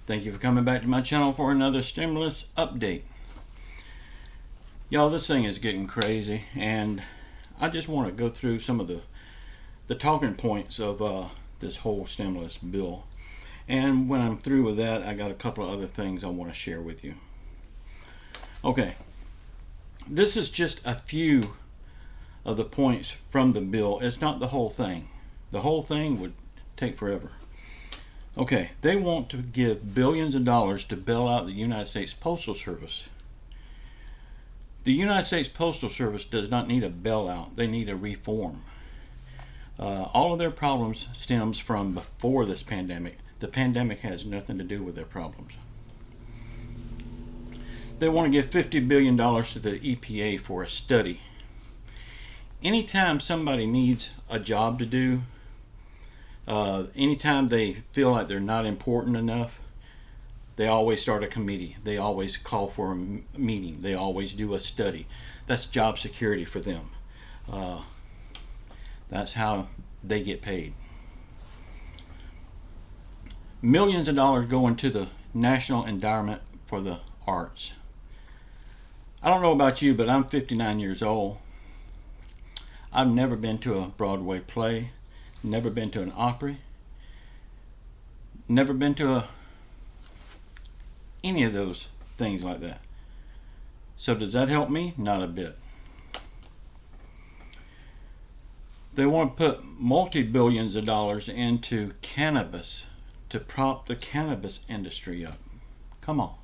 Thank you for coming back to my channel for another stimulus update. Y'all, this thing is getting crazy, and I just want to go through some of the talking points of this whole stimulus bill. And when I'm through with that, I got a couple of other things I want to share with you. Okay, this is just a few of the points from the bill. It's not the whole thing. The whole thing would take forever. Okay, they want to give billions of dollars to bail out the United States Postal Service. The United States Postal Service does not need a bailout. They need a reform. All of their problems stems from before this pandemic. The pandemic has nothing to do with their problems. They want to give $50 billion to the EPA for a study. Anytime somebody needs a job to do, anytime they feel like they're not important enough, they always start a committee. They always call for a meeting. They always do a study. That's job security for them. That's how they get paid. Millions of dollars going to the National Endowment for the Arts. I don't know about you, but I'm 59 years old. I've never been to a Broadway play, never been to an opera, never been to any of those things like that. So does that help me? Not a bit. They want to put multi-billions of dollars into cannabis to prop the cannabis industry up. Come on.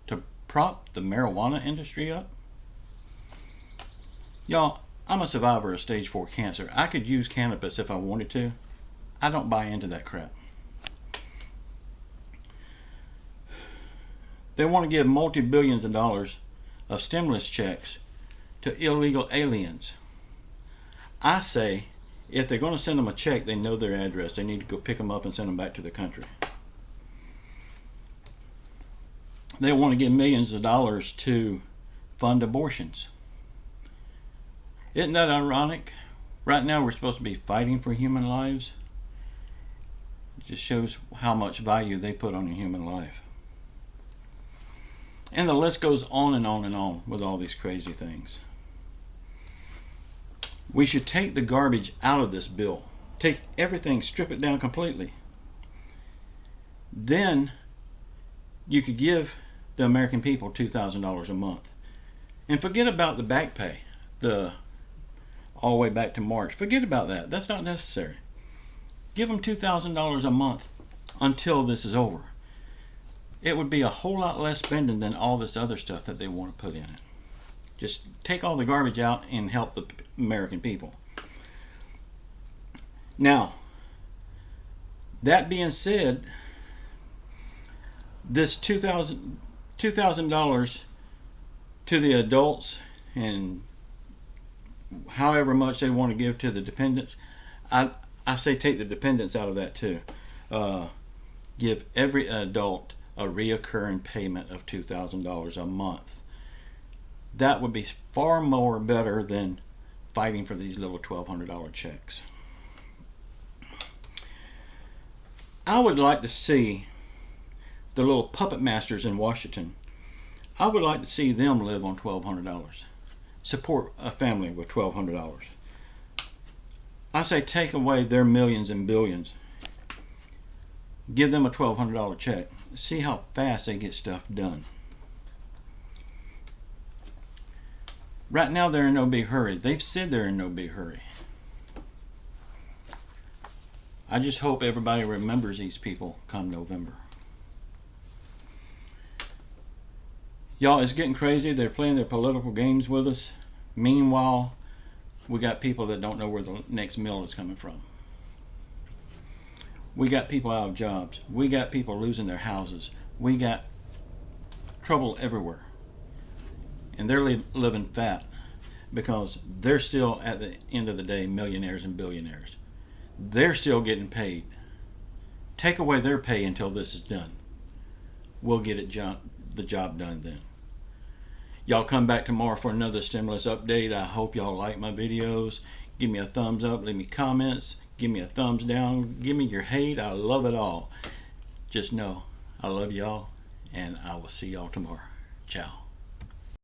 To prop the marijuana industry up? Y'all, I'm a survivor of stage 4 cancer. I could use cannabis if I wanted to. I don't buy into that crap. They want to give multi-billions of dollars of stimulus checks to illegal aliens. I say, if they're going to send them a check, they know their address. They need to go pick them up and send them back to the country. They want to give millions of dollars to fund abortions. Isn't that ironic? Right now we're supposed to be fighting for human lives. It just shows how much value they put on a human life. And the list goes on and on and on with all these crazy things. We should take the garbage out of this bill. Take everything, strip it down completely. Then you could give the American people $2,000 a month. And forget about the back pay, all the way back to March. Forget about that. That's not necessary. Give them $2,000 a month until this is over. It would be a whole lot less spending than all this other stuff that they want to put in it. Just take all the garbage out and help the American people. Now, that being said, this $2,000 to the adults and however much they want to give to the dependents, I say take the dependents out of that too. Give every adult a reoccurring payment of $2,000 a month. That would be far more better than fighting for these little $1,200 checks. I would like to see the little puppet masters in Washington. I would like to see them live on $1,200. Support a family with $1,200. I say take away their millions and billions. Give them a $1,200 check. See how fast they get stuff done. Right now they're in no big hurry. They've said they're in no big hurry. I just hope everybody remembers these people come November. Y'all, it's getting crazy. They're playing their political games with us. Meanwhile, we got people that don't know where the next meal is coming from. We got people out of jobs. We got people losing their houses. We got trouble everywhere. And they're living fat because they're still, at the end of the day, millionaires and billionaires. They're still getting paid. Take away their pay until this is done. We'll get the job done then. Y'all come back tomorrow for another stimulus update. I hope y'all like my videos. Give me a thumbs up, leave me comments, give me a thumbs down, give me your hate. I love it all. Just know I love y'all, and I will see y'all tomorrow. Ciao.